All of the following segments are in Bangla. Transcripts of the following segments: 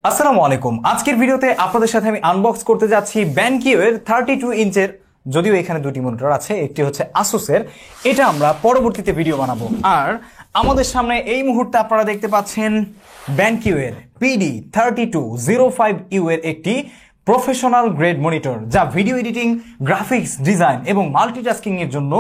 আসসালামু আলাইকুম। আজকের ভিডিওতে আপনাদের সাথে আমি আনবক্স করতে যাচ্ছি BenQ এর 32 ইঞ্চের, যদিও এখানে দুটি মনিটর আছে, একটি হচ্ছে আসুসের, এটা আমরা পরবর্তীতে ভিডিও বানাবো। আর আমাদের সামনে এই মুহূর্তে আপনারা দেখতে পাচ্ছেন BenQ এর PD3205U এর একটি প্রফেশনাল গ্রেড মনিটর, যা ভিডিও এডিটিং, গ্রাফিক্স ডিজাইন এবং মাল্টিটাস্কিং এর জন্য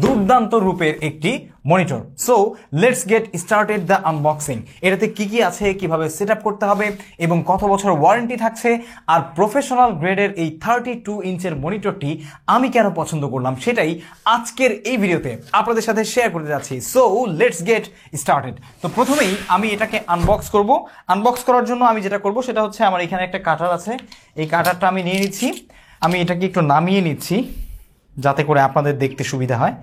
দুর্দান্ত রূপের একটি monitor. So let's get started the unboxing. এটাতে কি কি আছে, কিভাবে সেট আপ করতে হবে এবং কত বছর ওয়ারেন্টি থাকছে, আর প্রফেশনাল গ্রেডের এই 32 ইঞ্চের মনিটরটি আমি কেন পছন্দ করলাম, সেটাই আজকের এই ভিডিওতে আপনাদের সাথে শেয়ার করতে যাচ্ছি। So let's get started. তো প্রথমেই আমি এটাকে আনবক্স করব। আনবক্স করার জন্য আমি যেটা করব সেটা হচ্ছে, আমার এখানে একটা কাটার আছে, এই কাটারটা আমি নিয়ে নিচ্ছি। আমি এটাকে একটু নামিয়ে নিচ্ছি যাতে করে আপনাদের দেখতে সুবিধা হয়।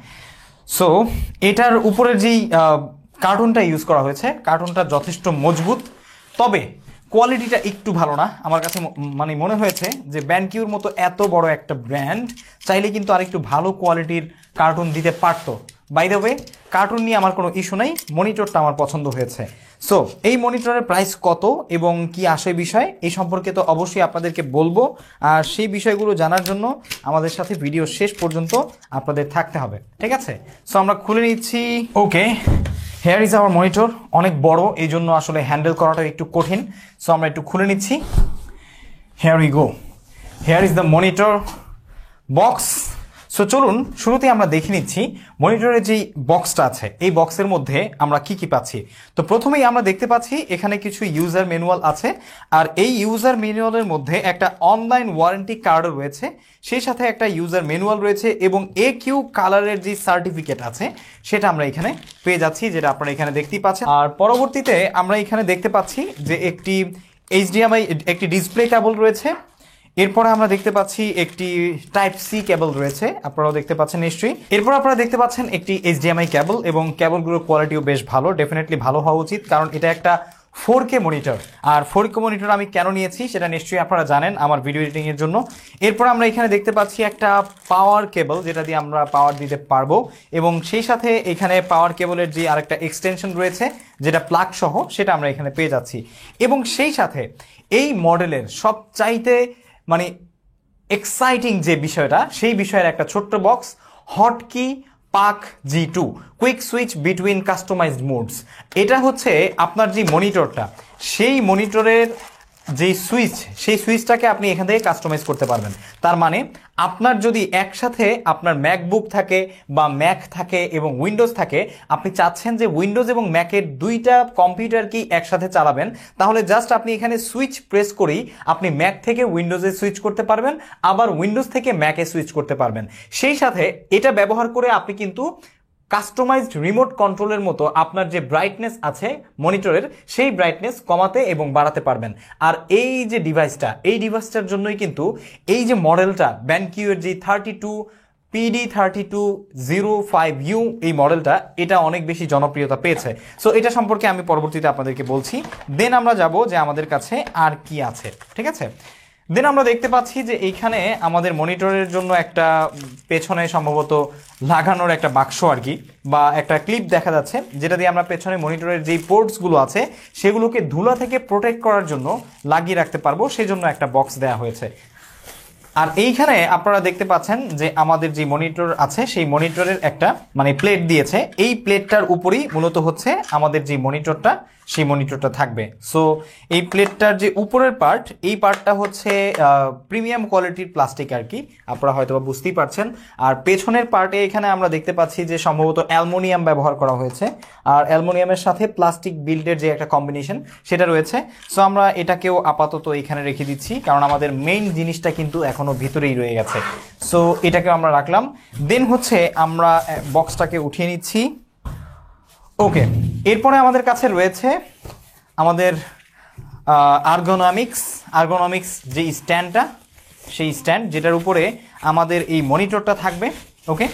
সো এটার উপরের যেই কার্টুনটা ইউজ করা হয়েছে, কার্টুনটা যথেষ্ট মজবুত, তবে কোয়ালিটিটা একটু ভালো না আমার কাছে। মানে মনে হয়েছে যে BenQর মতো এত বড় একটা ব্র্যান্ড চাইলে কিন্তু আর একটু ভালো কোয়ালিটির কার্টুন দিতে পারতো। বাই দ্য ওয়ে, কার্টুন নিয়ে আমার কোনো ইস্যু নাই, মনিটরটা আমার পছন্দ হয়েছে। সো এই মনিটরের প্রাইস কত এবং কি আসে বিষয়, এই সম্পর্কে তো অবশ্যই আপনাদেরকে বলবো। আর সেই বিষয়গুলো জানার জন্য আমাদের সাথে ভিডিও শেষ পর্যন্ত আপনাদের থাকতে হবে, ঠিক আছে? সো আমরা খুলে নিচ্ছি। ওকে, হেয়ার ইজ আওয়ার মনিটর। অনেক বড়, এই জন্য আসলে হ্যান্ডেল করাটা একটু কঠিন। সো আমরা একটু খুলে নিচ্ছি। Here we go, hair is the monitor box. So চলুন শুরুতেই আমরা দেখে নিচ্ছি মনিটরের যেই বক্সটা আছে, এই বক্সের মধ্যে আমরা কি কি পাচ্ছি। তো প্রথমেই আমরা দেখতে পাচ্ছি এখানে কিছু ইউজার ম্যানুয়াল আছে, আর এই ইউজার ম্যানুয়ালের মধ্যে একটা অনলাইন ওয়ারেন্টি কার্ডও রয়েছে, সেই সাথে একটা ইউজার ম্যানুয়াল রয়েছে এবং AQ কালারের যে সার্টিফিকেট আছে সেটা আমরা এখানে পেয়ে যাচ্ছি, যেটা আপনারা এখানে দেখতেই পাচ্ছেন। আর পরবর্তীতে আমরা এখানে দেখতে পাচ্ছি যে একটি HDMI একটি ডিসপ্লে কেবল রয়েছে। এরপরে আমরা দেখতে পাচ্ছি একটি Type-C কেবল রয়েছে, আপনারাও দেখতে পাচ্ছেন নিশ্চয়ই। এরপর আপনারা দেখতে পাচ্ছেন একটি HDMI কেবল, এবং কেবলগুলোর কোয়ালিটিও বেশ ভালো, ডেফিনেটলি ভালো হওয়া উচিত, কারণ এটা একটা 4K মনিটর। আর 4K মনিটর আমি কেন নিয়েছি সেটা নিশ্চয়ই আপনারা জানেন, আমার ভিডিও এডিটিং এর জন্য। এরপর আমরা এখানে দেখতে পাচ্ছি একটা পাওয়ার কেবল, যেটা দিয়ে আমরা পাওয়ার দিতে পারবো, এবং সেই সাথে এখানে পাওয়ার কেবলের যে আরেকটা এক্সটেনশন রয়েছে যেটা প্লাগ সহ, সেটা আমরা এখানে পেয়ে যাচ্ছি। এবং সেই সাথে এই মডেলের সবচাইতে মানে এক্সাইটিং যে বিষয়টা, সেই বিষয়ের একটা ছোট্ট box, hotkey puck G2 quick switch between customized modes. এটা হচ্ছে আপনার যে মনিটরটা, সেই মনিটরের যে সুইচ, সেই সুইচটাকে আপনি এখান থেকে কাস্টমাইজ করতে পারবেন। তার মানে আপনার যদি একসাথে আপনার ম্যাকবুক থাকে বা ম্যাক থাকে এবং উইন্ডোজ থাকে, আপনি চাচ্ছেন যে উইন্ডোজ এবং ম্যাকের দুইটা কম্পিউটারকেই একসাথে চালাবেন, তাহলে জাস্ট আপনি এখানে সুইচ প্রেস করেই আপনি ম্যাক থেকে উইন্ডোজে সুইচ করতে পারবেন, আবার উইন্ডোজ থেকে ম্যাকে সুইচ করতে পারবেন। সেই সাথে এটা ব্যবহার করে আপনি কিন্তু কাস্টমাইজড রিমোট কন্ট্রোলের মতো আপনার যে ব্রাইটনেস আছে মনিটরের, সেই ব্রাইটনেস কমাতে এবং বাড়াতে পারবেন। আর এই যে ডিভাইসটা, এই ডিভাইসটার জন্যই কিন্তু এই যে মডেলটা BenQ এর যে PD3205U এই মডেলটা, এটা অনেক বেশি জনপ্রিয়তা পেয়েছে। সো এটা সম্পর্কে আমি পরবর্তীতে আপনাদেরকে বলছি। দেন আমরা যাব যে আমাদের কাছে আর কি আছে, ঠিক আছে? দেন আমরা দেখতে পাচ্ছি যে এইখানে আমাদের মনিটরের জন্য একটা পেছনে সম্ভবত লাগানোর একটা বাক্স আর কি, বা একটা ক্লিপ দেখা যাচ্ছে, যেটা দিয়ে আমরা পেছনে মনিটরের যেই পোর্টসগুলো আছে সেগুলোকে ধুলা থেকে প্রোটেক্ট করার জন্য লাগিয়ে রাখতে পারবো, সেই জন্য একটা বক্স দেওয়া হয়েছে। আর এইখানে আপনারা দেখতে পাচ্ছেন যে আমাদের যে মনিটর আছে, সেই মনিটরের একটা মানে প্লেট দিয়েছে, এই প্লেটটার উপরেই মূলত হচ্ছে আমাদের যে মনিটরটা, সেই মনিটরটা থাকবে। সো এই প্লেটটার যে উপরের পার্ট, এই পার্টটা হচ্ছে প্রিমিয়াম কোয়ালিটির প্লাস্টিক আর কি, আপনারা হয়তো বুঝতেই পারছেন। আর পেছনের পার্টে এখানে আমরা দেখতে পাচ্ছি যে সম্ভবত অ্যালুমিনিয়াম ব্যবহার করা হয়েছে, আর অ্যালুমিনিয়ামের সাথে প্লাস্টিক বিল্ডের যে একটা কম্বিনেশন সেটা রয়েছে। সো আমরা এটাকেও আপাতত এখানে রেখে দিচ্ছি, কারণ আমাদের মেইন জিনিসটা কিন্তু এখনো ভিতরেই রয়ে গেছে। সো এটাকেও আমরা রাখলাম। দেন হচ্ছে আমরা বক্সটাকে উঠিয়ে নিচ্ছি। ওকে, এরপরে আমাদের কাছে রয়েছে আমাদের আর্গোনমিক্স যে স্ট্যান্ডটা, সেই স্ট্যান্ড যেটার উপরে আমাদের এই মনিটরটা থাকবে। ওকে,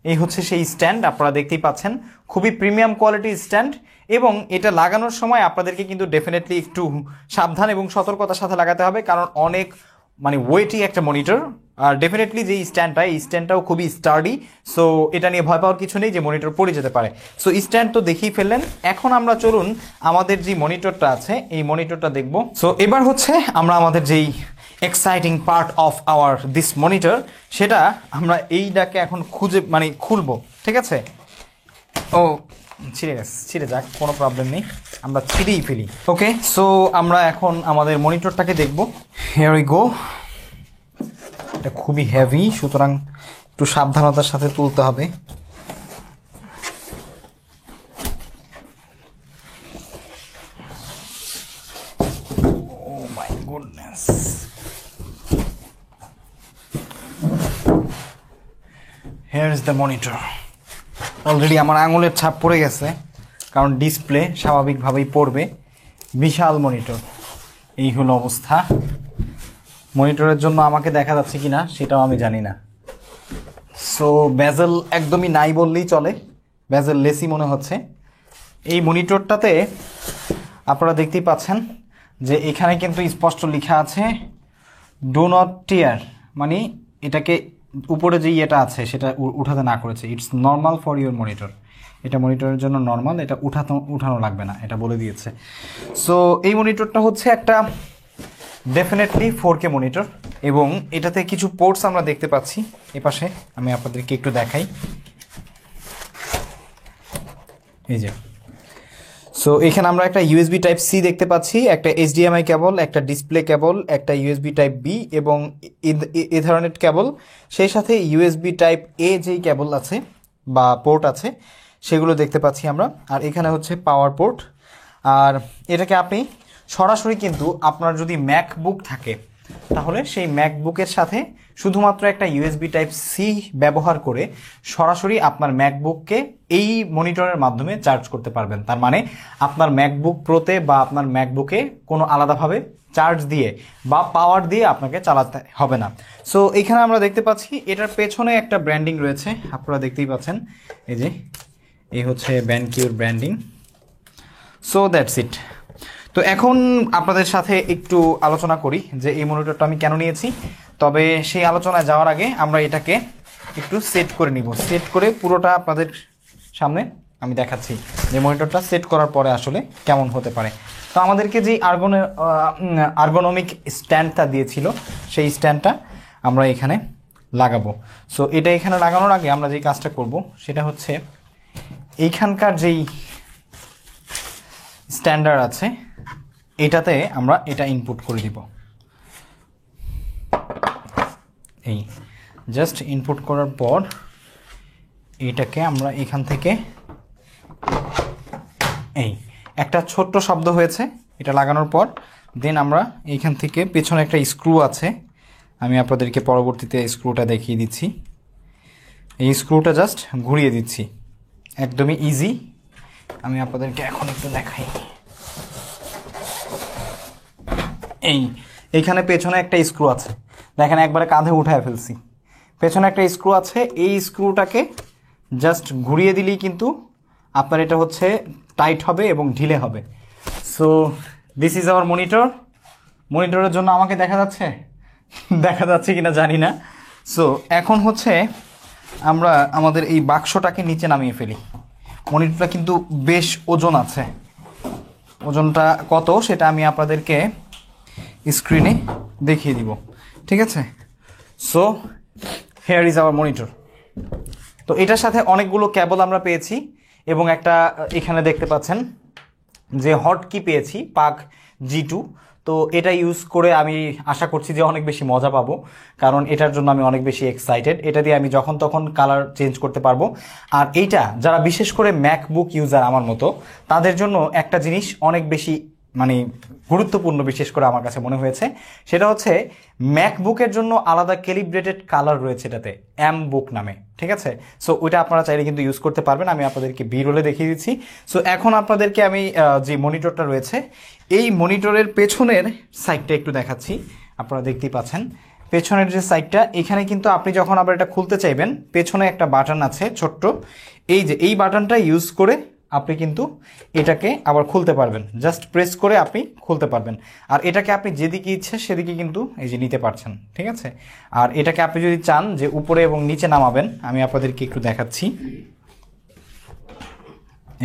এই হচ্ছে সেই স্ট্যান্ড, আপনারা দেখতেই পাচ্ছেন, খুবই প্রিমিয়াম কোয়ালিটির স্ট্যান্ড। এবং এটা লাগানোর সময় আপনাদেরকে কিন্তু ডেফিনেটলি একটু সাবধান এবং সতর্কতার সাথে লাগাতে হবে, কারণ অনেক মানে ওয়েটি একটা মনিটর। আর ডেফিনেটলি যে স্ট্যান্ডটা, এই স্ট্যান্ডটাও খুবই স্টার্ডি। সো এটা নিয়ে ভয় পাওয়ার কিছু নেই যে মনিটর পড়ে যেতে পারে। সো স্ট্যান্ড তো দেখেই ফেললেন, এখন আমরা চলুন আমাদের যে মনিটরটা আছে এই মনিটরটা দেখব। সো এবার হচ্ছে আমরা আমাদের যেই exciting part of our this monitor, সেটা আমরা এইটাকে এখন খুলবো, ঠিক আছে? ও ছিঁড়ে যাক, কোনো প্রবলেম নেই, আমরা ছিঁড়েই ফেলি। ওকে, সো আমরা এখন আমাদের মনিটরটাকে দেখব। Here we go. এটা খুবই হেভি, সুতরাং একটু সাবধানতার সাথে তুলতে হবে। Oh my goodness, here is the monitor. Already আমার আঙুলের ছাপ পড়ে গেছে, কারণ ডিসপ্লে স্বাভাবিকভাবেই পড়বে। বিশাল মনিটর, এই হলো অবস্থা। মনিটরের জন্য আমাকে দেখা যাচ্ছে কি না সেটাও আমি জানি না। সো বেজেল একদমই নাই বললেই চলে, বেজেল লেসই মনে হচ্ছে। এই মনিটরটাতে আপনারা দেখতেই পাচ্ছেন যে এখানে কিন্তু স্পষ্ট লেখা আছে ডু নট টিয়ার, মানে এটাকে উপরে যে ইয়েটা আছে সেটা উঠাতে না করেছে। It's normal for your monitor, এটা মনিটরের জন্য নর্মাল, এটা উঠানো লাগবে না, এটা বলে দিয়েছে। সো এই মনিটরটা হচ্ছে একটা ডেফিনেটলি 4K মনিটর, এবং এটাতে কিছু পোর্টস আমরা দেখতে পাচ্ছি। এপাশে আমি আপনাদেরকে একটু দেখাই, এই যে। সো এখানে আমরা একটা ইউএসবি টাইপ সি দেখতে পাচ্ছি, একটা HDMI কেবল, একটা ডিসপ্লে কেবল, একটা ইউএসবি টাইপ বি এবং ইথারনেট কেবল, সেই সাথে ইউএসবি টাইপ এ যেই কেবল আছে বা পোর্ট আছে সেগুলো দেখতে পাচ্ছি আমরা। আর এখানে হচ্ছে পাওয়ার পোর্ট। আর এটাকে আপনি সরাসরি কিন্তু আপনার যদি ম্যাকবুক থাকে তাহলে সেই ম্যাকবুকের সাথে শুধুমাত্র একটা ইউএসবি টাইপ সি ব্যবহার করে সরাসরি আপনার ম্যাকবুককে এই মনিটরের মাধ্যমে চার্জ করতে পারবেন। তার মানে আপনার ম্যাকবুক প্রোতে বা আপনার ম্যাকবুকে কোনো আলাদাভাবে চার্জ দিয়ে বা পাওয়ার দিয়ে আপনাকে চালাতে হবে না। সো এখানে আমরা দেখতে পাচ্ছি এটার পেছনে একটা ব্র্যান্ডিং রয়েছে, আপনারা দেখতেই পাচ্ছেন, এই যে এই হচ্ছে ব্যানকিউর ব্র্যান্ডিং। So that's it. তো এখন আপনাদের সাথে একটু আলোচনা করি যে এই মনিটরটা আমি কেন নিয়েছি। তবে সেই আলোচনায় যাওয়ার আগে আমরা এটাকে একটু সেট করে নিব। সেট করে পুরোটা আপনাদের সামনে আমি দেখাচ্ছি যে মনিটরটা সেট করার পরে আসলে কেমন হতে পারে। তো আমাদেরকে যে আর্গোনমিক স্ট্যান্ডটা দিয়েছিল সেই স্ট্যান্ডটা আমরা এখানে লাগাবো। সো এটা এখানে লাগানোর আগে আমরা যে কাজটা করব সেটা হচ্ছে এইখানকার যেই স্ট্যান্ডার্ড আছে এটাতে আমরা এটা ইনপুট করে দিব। এই জাস্ট ইনপুট করার পর এটাকে আমরা এখান থেকে, এই একটা ছোট্ট শব্দ হয়েছে এটা লাগানোর পর, দেন আমরা এইখান থেকে পেছনে একটা স্ক্রু আছে, আমি আপনাদেরকে পরবর্তীতে স্ক্রুটা দেখিয়ে দিচ্ছি। এই স্ক্রুটা জাস্ট ঘুরিয়ে দিচ্ছি, একদমই ইজি। আমি আপনাদেরকে এখন একটু দেখাই। এইখানে পেছনে একটা স্ক্রু আছে, দেখেন একবারে কাঁধে উঠায় ফেলছি। পেছনে একটা স্ক্রু আছে, এই স্ক্রুটাকে জাস্ট ঘুরিয়ে দিলেই কিন্তু আপনার এটা হচ্ছে টাইট হবে এবং ঢিলে হবে। So this is our monitor. মনিটরের জন্য আমাকে দেখা যাচ্ছে দেখা যাচ্ছে কিনা জানি না। সো এখন হচ্ছে আমরা আমাদের এই বাক্সটাকে নিচে নামিয়ে ফেলি। মনিটরটা কিন্তু বেশ ওজন আছে, ওজনটা কত সেটা আমি আপনাদেরকে স্ক্রিনে দেখিয়ে দিব, ঠিক আছে? So here is our monitor. তো এটার সাথে অনেকগুলো কেবল আমরা পেয়েছি এবং একটা এখানে দেখতে পাচ্ছেন যে হট কি পেয়েছি পাক G2। তো এটা ইউজ করে আমি আশা করছি যে অনেক বেশি মজা পাবো, কারণ এটার জন্য আমি অনেক বেশি এক্সাইটেড। এটা দিয়ে আমি যখন তখন কালার চেঞ্জ করতে পারবো। আর এইটা যারা বিশেষ করে ম্যাকবুক ইউজার আমার মতো তাদের জন্য একটা জিনিস অনেক বেশি মানে গুরুত্বপূর্ণ বিশেষ করে আমার কাছে মনে হয়েছে, সেটা হচ্ছে ম্যাকবুকের জন্য আলাদা ক্যালিব্রেটেড কালার রয়েছে এটাতে, এম বুক নামে, ঠিক আছে? সো ওইটা আপনারা চাইলে কিন্তু ইউজ করতে পারবেন, আমি আপনাদেরকে বি-রোলে দেখিয়ে দিচ্ছি। সো এখন আপনাদেরকে আমি যে মনিটরটা রয়েছে এই মনিটরের পেছনের সাইডটা একটু দেখাচ্ছি। আপনারা দেখতেই পাচ্ছেন পেছনের যে সাইডটা, এখানে কিন্তু আপনি যখন আবার এটা খুলতে চাইবেন পেছনে একটা বাটন আছে ছোট্ট, এই যে এই বাটনটা ইউজ করে আপনি কিন্তু এটাকে আবার খুলতে পারবেন, জাস্ট প্রেস করে আপনি খুলতে পারবেন। আর এটাকে আপনি যেদিকে ইচ্ছে সেদিকে কিন্তু এই যে নিতে পারছেন, ঠিক আছে। আর এটাকে আপনি যদি চান যে উপরে এবং নিচে নামাবেন, আমি আপনাদেরকে একটু দেখাচ্ছি।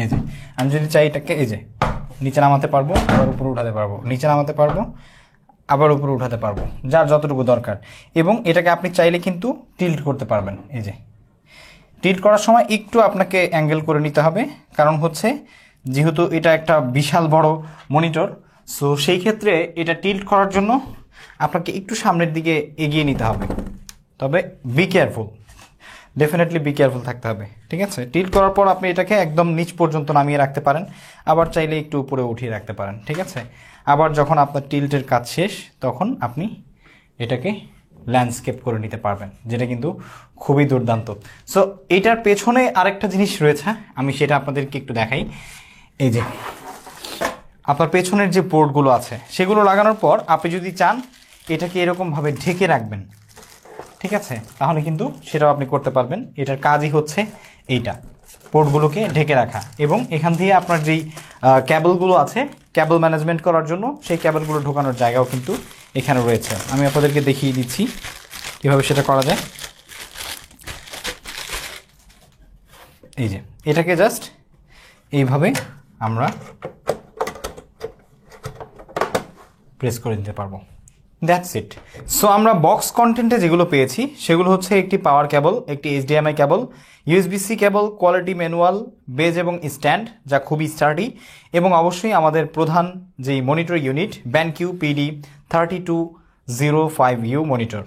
এই যে আমি যদি চাই এটাকে এই যে নিচে নামাতে পারবো, আবার উপরে উঠাতে পারবো, নিচে নামাতে পারবো, আবার উপরে উঠাতে পারবো, যার যতটুকু দরকার। এবং এটাকে আপনি চাইলে কিন্তু টিল্ট করতে পারবেন। এই যে টিল্ট করার সময় একটু আপনাকে অ্যাঙ্গেল করে নিতে হবে, কারণ হচ্ছে যেহেতু এটা একটা বিশাল বড় মনিটর, সো সেই ক্ষেত্রে এটা টিল্ট করার জন্য আপনাকে একটু সামনের দিকে এগিয়ে নিতে হবে। তবে be careful, definitely be careful থাকতে হবে, ঠিক আছে। টিল্ট করার পর আপনি এটাকে একদম নিচ পর্যন্ত নামিয়ে রাখতে পারেন, আবার চাইলে একটু উপরে উঠিয়ে রাখতে পারেন, ঠিক আছে। আবার যখন আপনার টিল্টের কাজ শেষ তখন আপনি এটাকে ল্যান্ডস্কেপ করে নিতে পারবেন, যেটা কিন্তু খুবই দুর্দান্ত। সো এইটার পেছনে আরেকটা জিনিস রয়েছে, আমি সেটা আপনাদেরকে একটু দেখাই। এই যে আপনার পেছনের যে পোর্টগুলো আছে সেগুলো লাগানোর পর আপনি যদি চান এটাকে এরকমভাবে ঢেকে রাখবেন, ঠিক আছে, তাহলে কিন্তু সেটাও আপনি করতে পারবেন। এটার কাজই হচ্ছে এইটা, পোর্টগুলোকে ঢেকে রাখা। এবং এখান থেকে আপনার যেই ক্যাবলগুলো আছে, ক্যাবল ম্যানেজমেন্ট করার জন্য সেই ক্যাবলগুলো ঢোকানোর জায়গাও কিন্তু এখানে রয়েছে। আমি আপনাদেরকে দেখিয়ে দিচ্ছি কীভাবে সেটা করা যায়। এই যে এটাকে জাস্ট এইভাবে আমরা প্রেস করে দিতে পারবো, দ্যাটস ইট। সো আমরা বক্স কন্টেন্টে যেগুলো পেয়েছি সেগুলো হচ্ছে একটি পাওয়ার কেবল, একটি HDMI কেবল, USB-C কেবল, কোয়ালিটি ম্যানুয়াল, বেজ এবং স্ট্যান্ড যা খুবই স্টার্ডি, এবং অবশ্যই আমাদের প্রধান যেই monitor unit BenQ PD3205U monitor.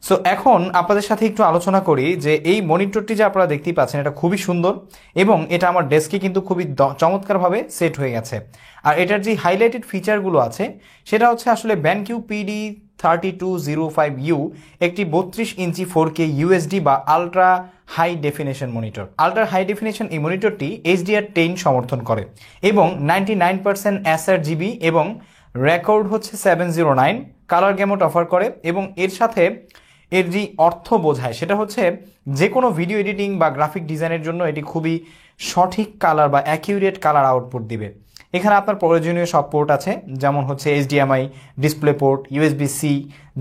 So এখন আপনাদের সাথে একটু আলোচনা করি যে এই মনিটরটি যে আপনারা দেখতেই পাচ্ছেন এটা খুবই সুন্দর, এবং এটা আমার ডেস্কে কিন্তু খুবই চমৎকারভাবে সেট হয়ে গেছে। আর এটার যে হাইলাইটেড ফিচারগুলো আছে সেটা হচ্ছে আসলে BenQ PD3205U একটি 32 ইঞ্চি 4K UHD বা ultra high definition monitor. Ultra high definition এই মনিটরটি HDR10 সমর্থন করে এবং 99% sRGB এবং রেকর্ড হচ্ছে 709 কালার গ্যামট অফার করে। এবং এর সাথে এর যে অর্থ বোঝায় সেটা হচ্ছে যে কোনো ভিডিও এডিটিং বা গ্রাফিক ডিজাইনের জন্য এটি খুবই সঠিক কালার বা অ্যাকিউরেট কালার আউটপুট দিবে। এখানে আপনার প্রয়োজনীয় সব পোর্ট আছে, যেমন হচ্ছে HDMI, ডিসপ্লে পোর্ট, USB-C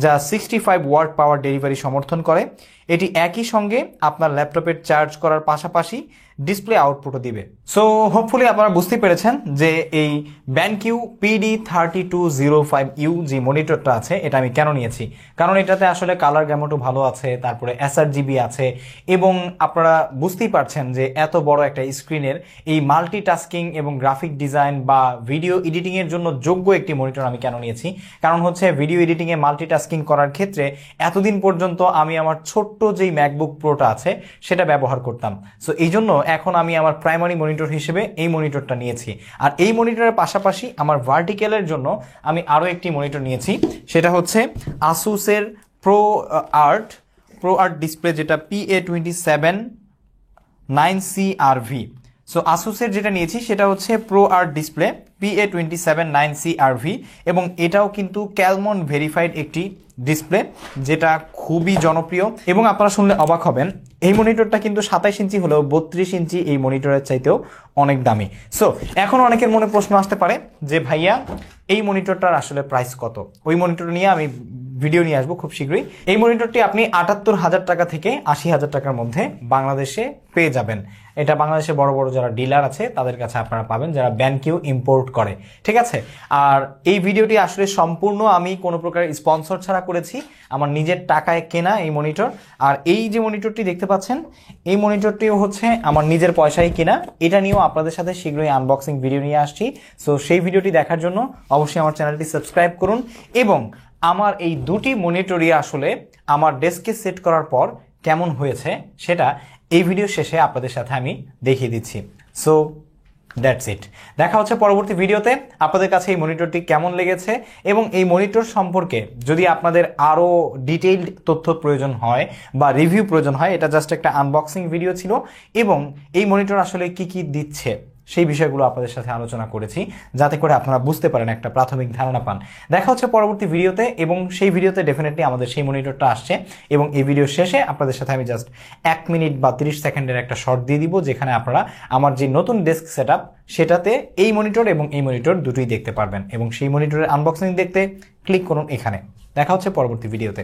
যা 65 ওয়াট পাওয়ার ডেলিভারি সমর্থন করে। এটি একই সঙ্গে আপনার ল্যাপটপের চার্জ করার পাশাপাশি ডিসপ্লে আউটপুটও দিবে। সো হোপফুলি আপনারা বুঝতে পেরেছেন যে এই BenQ PD3205U যে মনিটরটা আছে এটা আমি কেন নিয়েছি, কারণ এটাতে আসলে কালার গ্যামটও ভালো আছে, তারপরে sRGB আছে, এবং আপনারা বুঝতেই পারছেন যে এত বড় একটা স্ক্রিনের এই মাল্টিটাস্কিং এবং গ্রাফিক ডিজাইন বা ভিডিও এডিটিংয়ের জন্য যোগ্য একটি মনিটর আমি কেন নিয়েছি। কারণ হচ্ছে ভিডিও এডিটিংয়ে মাল্টিটাস্কিং করার ক্ষেত্রে এতদিন পর্যন্ত আমি আমার ছোট্ট যেই ম্যাকবুক প্রোটা আছে সেটা ব্যবহার করতাম। সো এই জন্য এখন আমি আমার প্রাইমারি মনিটর হিসেবে এই মনিটরটা নিয়েছি। আর এই মনিটরের পাশাপাশি আমার ভার্টিক্যালের জন্য আমি আরও একটি মনিটর নিয়েছি, সেটা হচ্ছে আসুসের প্রো আর্ট ডিসপ্লে, যেটা PA27 9CRV। সো আসুসের যেটা নিয়েছি সেটা হচ্ছে pro art display PA27 9CRV, এবং এটাও কিন্তু ক্যালমন ভেরিফাইড একটি ডিসপ্লে যেটা খুবই জনপ্রিয়। এবং আপনারা শুনলে অবাক হবেন, এই মনিটরটা কিন্তু 27 ইঞ্চি হলেও 32 ইঞ্চি এই মনিটরের চাইতেও অনেক দামি। সো এখন অনেকের মনে প্রশ্ন আসতে পারে যে ভাইয়া এই মনিটরটার আসলে প্রাইস কত। ওই মনিটর নিয়ে আমি ভিডিও নিয়ে আসবো খুব শীঘ্রই। এই মনিটরটি আপনি ৭৮,০০০ টাকা থেকে ৮০,০০০ টাকার মধ্যে বাংলাদেশে পেয়ে যাবেন। এটা বাংলাদেশে বড় বড় যারা ডিলার আছে তাদের কাছে আপনারা পাবেন, যারা BenQ ইম্পোর্ট করে, ঠিক আছে। আর এই ভিডিওটি আসলে সম্পূর্ণ আমি কোনো প্রকার স্পন্সর ছাড়া করেছি, আমার নিজের টাকায় কেনা এই মনিটর। আর এই যে মনিটরটি দেখতে পাচ্ছেন এই মনিটরটিও হচ্ছে আমার নিজের পয়সায় কেনা। এটা নিয়েও আপনাদের সাথে শীঘ্রই আনবক্সিং ভিডিও নিয়ে আসছি। সো সেই ভিডিওটি দেখার জন্য অবশ্যই আমার চ্যানেলটি সাবস্ক্রাইব করুন, এবং আমার এই দুটি মনিটরই আসলে আমার ডেস্কে সেট করার পর কেমন হয়েছে সেটা এই ভিডিও শেষে আপনাদের সাথে আমি দেখিয়ে দিচ্ছি। সো দ্যাটস ইট, দেখা হচ্ছে পরবর্তী ভিডিওতে। আপনাদের কাছে এই মনিটরটি কেমন লেগেছে এবং এই মনিটর সম্পর্কে যদি আপনাদের আরও ডিটেইলড তথ্য প্রয়োজন হয় বা রিভিউ প্রয়োজন হয়, এটা জাস্ট একটা আনবক্সিং ভিডিও ছিল। এবং এই মনিটর আসলে কি কি দিচ্ছে সেই বিষয়গুলো আপনাদের সাথে আলোচনা করেছি, যাতে করে আপনারা বুঝতে পারেন, একটা প্রাথমিক ধারণা পান। দেখা হচ্ছে পরবর্তী ভিডিওতে, এবং সেই ভিডিওতে ডেফিনেটলি আমাদের সেই মনিটরটা আসছে, এবং এই ভিডিও শেষে আপনাদের সাথে আমি জাস্ট 1 মিনিট বা 30 সেকেন্ডের একটা শর্ট দিয়ে দিব, যেখানে আপনারা আমার যে নতুন ডেস্ক সেটআপ সেটাতে এই মনিটর এবং এই মনিটর দুটোই দেখতে পারবেন। এবং সেই মনিটরের আনবক্সিং দেখতে ক্লিক করুন এখানে। দেখা হচ্ছে পরবর্তী ভিডিওতে।